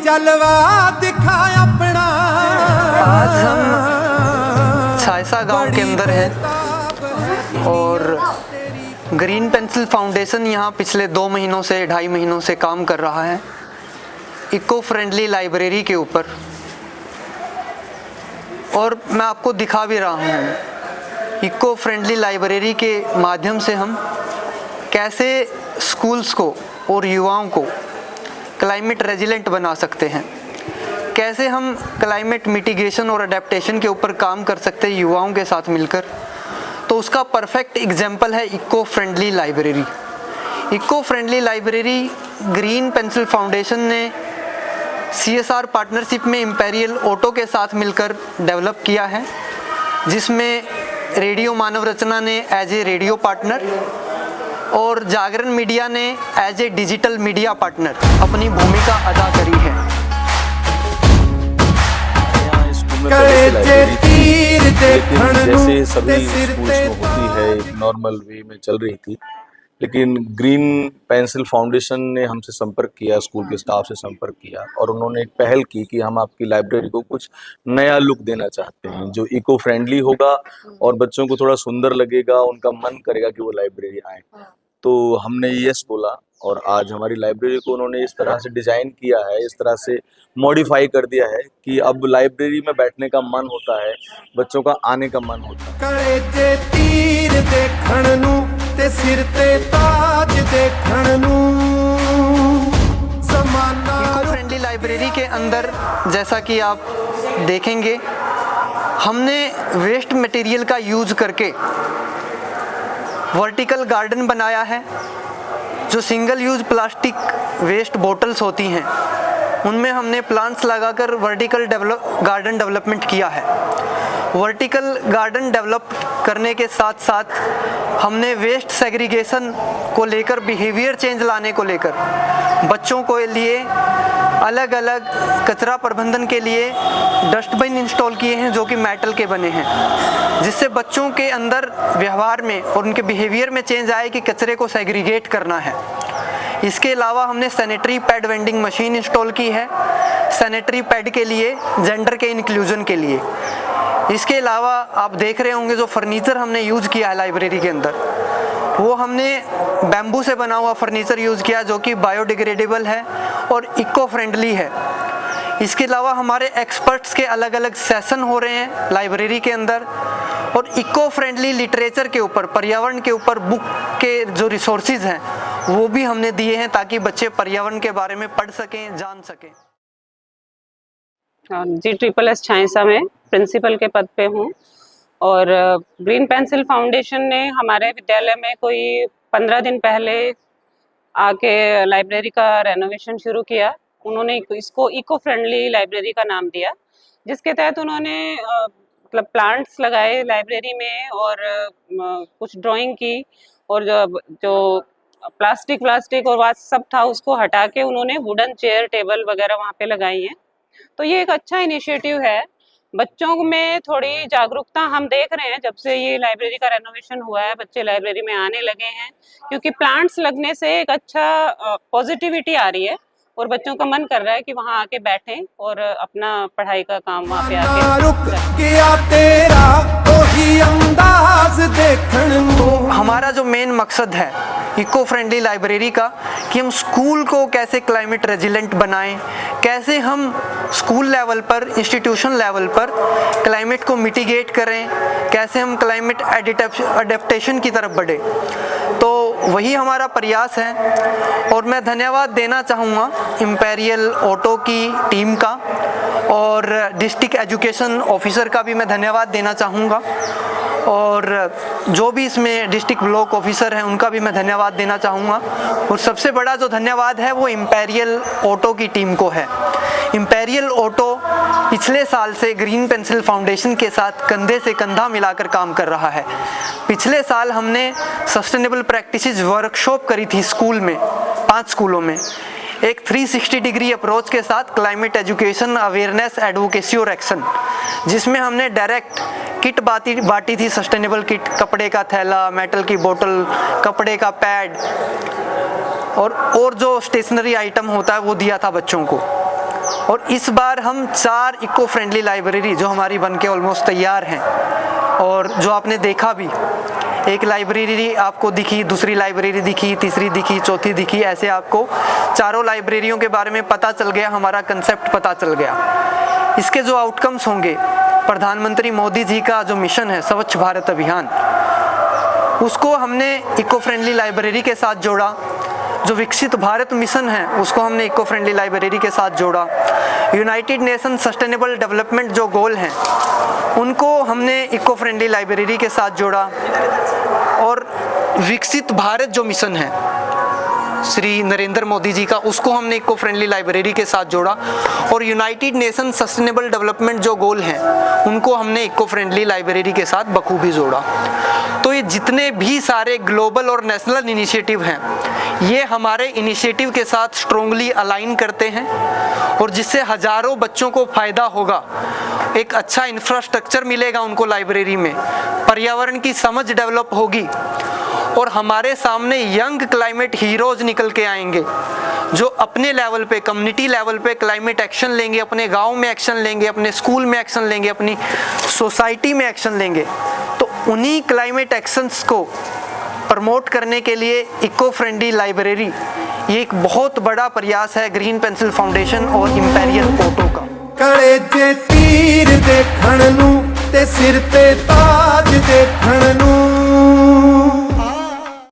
जलवा दिखा अपना। आज हम छायसा गांव के अंदर हैं और ग्रीन पेंसिल फाउंडेशन यहाँ पिछले 2 महीनों से 2.5 महीनों से काम कर रहा है इको फ्रेंडली लाइब्रेरी के ऊपर। और मैं आपको दिखा भी रहा हूँ इको फ्रेंडली लाइब्रेरी के माध्यम से हम कैसे स्कूल्स को और युवाओं को क्लाइमेट रेजिलेंट बना सकते हैं, कैसे हम क्लाइमेट मिटिगेशन और अडेप्टेशन के ऊपर काम कर सकते हैं युवाओं के साथ मिलकर। तो उसका परफेक्ट एग्जाम्पल है eco friendly library. Eco friendly library green pencil foundation ने CSR पार्टनरशिप में इम्पेरियल ऑटो के साथ मिलकर डेवलप किया है, जिसमें रेडियो मानव रचना ने एज ए रेडियो पार्टनर और जागरण मीडिया ने as a digital media partner अपनी भूमिका अदा करी है। जैसे सभी स्कूल्स में होती है, एक नॉर्मल वे में चल रही थी, लेकिन ग्रीन पेंसिल फाउंडेशन ने हमसे संपर्क किया, स्कूल के स्टाफ से संपर्क किया और उन्होंने एक पहल की कि हम आपकी लाइब्रेरी को कुछ नया लुक देना चाहते हैं जो इको फ्रेंडली होगा और बच्चों को थोड़ा सुंदर लगेगा, उनका मन करेगा कि वो लाइब्रेरी आए। तो हमने यस बोला और आज हमारी लाइब्रेरी को उन्होंने इस तरह से डिज़ाइन किया है, इस तरह से मॉडिफाई कर दिया है कि अब लाइब्रेरी में बैठने का मन होता है, बच्चों का आने का मन होता है। कलेजे तीर देखण नू ते सिर ते ताज देखण नू ज़माना। इको फ्रेंडली लाइब्रेरी के अंदर जैसा कि आप देखेंगे, हमने वेस्ट मटेरियल का यूज करके वर्टिकल गार्डन बनाया है। जो single use plastic waste bottles होती हैं उनमें हमने प्लांट्स लगाकर वर्टिकल गार्डन डेवलपमेंट किया है। वर्टिकल गार्डन डेवलप करने के साथ साथ हमने वेस्ट सेग्रीगेशन को लेकर, बिहेवियर चेंज लाने को लेकर बच्चों के लिए अलग अलग कचरा प्रबंधन के लिए डस्टबिन इंस्टॉल किए हैं जो कि मेटल के बने हैं, जिससे बच्चों के अंदर व्यवहार में और उनके बिहेवियर में चेंज आए कि कचरे को सेग्रीगेट करना है। इसके अलावा हमने sanitary pad vending machine install की है, सैनिटरी पैड के लिए, जेंडर के इंक्लूजन के लिए। इसके अलावा आप देख रहे होंगे जो फर्नीचर हमने यूज़ किया है लाइब्रेरी के अंदर, वो हमने बैम्बू से बना हुआ फर्नीचर यूज़ किया जो कि बायोडिग्रेडेबल है और इको फ्रेंडली है। इसके अलावा हमारे एक्सपर्ट्स के अलग अलग सेशन हो रहे हैं लाइब्रेरी के अंदर और इको फ्रेंडली लिटरेचर के ऊपर, पर्यावरण के ऊपर बुक के जो रिसोर्सेज हैं वो भी हमने दिए हैं ताकि बच्चे पर्यावरण के बारे में पढ़ सकें, जान सकें। GSSS छायसा में प्रिंसिपल के पद पे हूँ और ग्रीन पेंसिल फाउंडेशन ने हमारे विद्यालय में कोई 15 दिन पहले आके लाइब्रेरी का रेनोवेशन शुरू किया। उन्होंने इसको इको फ्रेंडली लाइब्रेरी का नाम दिया, जिसके तहत उन्होंने मतलब प्लांट्स लगाए लाइब्रेरी में और कुछ ड्राइंग की और जो प्लास्टिक और वह सब था उसको हटा के उन्होंने वुडन चेयर टेबल वगैरह वहाँ पे लगाई हैं। तो ये एक अच्छा इनिशिएटिव है। बच्चों में थोड़ी जागरूकता हम देख रहे हैं जब से ये लाइब्रेरी का रेनोवेशन हुआ है, बच्चे लाइब्रेरी में आने लगे हैं क्योंकि प्लांट्स लगने से एक अच्छा पॉजिटिविटी आ रही है और बच्चों का मन कर रहा है कि वहाँ आके बैठें और अपना पढ़ाई का काम वहाँ पे आके। हमारा जो मेन मकसद है इको फ्रेंडली लाइब्रेरी का कि हम स्कूल को कैसे क्लाइमेट रेजिलेंट बनाएं, कैसे हम स्कूल लेवल पर, इंस्टीट्यूशन लेवल पर क्लाइमेट को मिटिगेट करें, कैसे हम क्लाइमेट अडेप्टेशन की तरफ बढ़े। तो वही हमारा प्रयास है और मैं धन्यवाद देना चाहूँगा इम्पेरियल ऑटो की टीम का और डिस्ट्रिक्ट एजुकेशन ऑफिसर का भी मैं धन्यवाद देना चाहूँगा और जो भी इसमें डिस्ट्रिक्ट ब्लॉक ऑफिसर हैं उनका भी मैं धन्यवाद देना चाहूँगा। और सबसे बड़ा जो धन्यवाद है वो इम्पेरियल ऑटो की टीम को है। इम्पेरियल ऑटो पिछले साल से ग्रीन पेंसिल फाउंडेशन के साथ कंधे से कंधा मिलाकर काम कर रहा है। पिछले साल हमने सस्टेनेबल प्रैक्टिसेस वर्कशॉप करी थी स्कूल में, 5 स्कूलों में, एक 360 डिग्री अप्रोच के साथ क्लाइमेट एजुकेशन, अवेयरनेस, एडवोकेसी और एक्शन, जिसमें हमने डायरेक्ट किट बांटी थी, सस्टेनेबल किट, कपड़े का थैला, मेटल की बोतल, कपड़े का पैड और जो स्टेशनरी आइटम होता है वो दिया था बच्चों को। और इस बार हम 4 इको फ्रेंडली लाइब्रेरी जो हमारी बन के ऑलमोस्ट तैयार हैं और जो आपने देखा भी, एक लाइब्रेरी आपको दिखी, दूसरी लाइब्रेरी दिखी, तीसरी दिखी, चौथी दिखी, ऐसे आपको चारों लाइब्रेरियों के बारे में पता चल गया, हमारा कंसेप्ट पता चल गया। इसके जो आउटकम्स होंगे, प्रधानमंत्री मोदी जी का जो मिशन है स्वच्छ भारत अभियान, उसको हमने इको फ्रेंडली लाइब्रेरी के साथ जोड़ा। जो विकसित भारत मिशन है उसको हमने इको फ्रेंडली लाइब्रेरी के साथ जोड़ा। यूनाइटेड नेशन सस्टेनेबल डेवलपमेंट जो गोल हैं उनको हमने इको फ्रेंडली लाइब्रेरी के साथ जोड़ा। और विकसित भारत जो मिशन है श्री नरेंद्र मोदी जी का, उसको हमने इको फ्रेंडली लाइब्रेरी के साथ जोड़ा। और यूनाइटेड नेशन सस्टेनेबल डेवलपमेंट जो गोल हैं उनको हमने इको फ्रेंडली लाइब्रेरी के साथ बखूबी जोड़ा। तो ये जितने भी सारे ग्लोबल और नेशनल इनिशिएटिव हैं, ये हमारे इनिशिएटिव के साथ स्ट्रोंगली अलाइन करते हैं और जिससे हजारों बच्चों को फ़ायदा होगा। एक अच्छा इंफ्रास्ट्रक्चर मिलेगा उनको लाइब्रेरी में, पर्यावरण की समझ डेवलप होगी और हमारे सामने यंग क्लाइमेट हीरोज निकल के आएंगे जो अपने लेवल पे, कम्युनिटी लेवल पे क्लाइमेट एक्शन लेंगे, अपने गांव में एक्शन लेंगे, अपने स्कूल में एक्शन लेंगे, अपनी सोसाइटी में एक्शन लेंगे। तो उन्हीं क्लाइमेट एक्शंस को प्रमोट करने के लिए इको फ्रेंडली लाइब्रेरी ये एक बहुत बड़ा प्रयास है ग्रीन पेंसिल फाउंडेशन और इंपीरियल ऑटो का। कड़े जे तीर देखण नूं ते सिर ते ताज देखण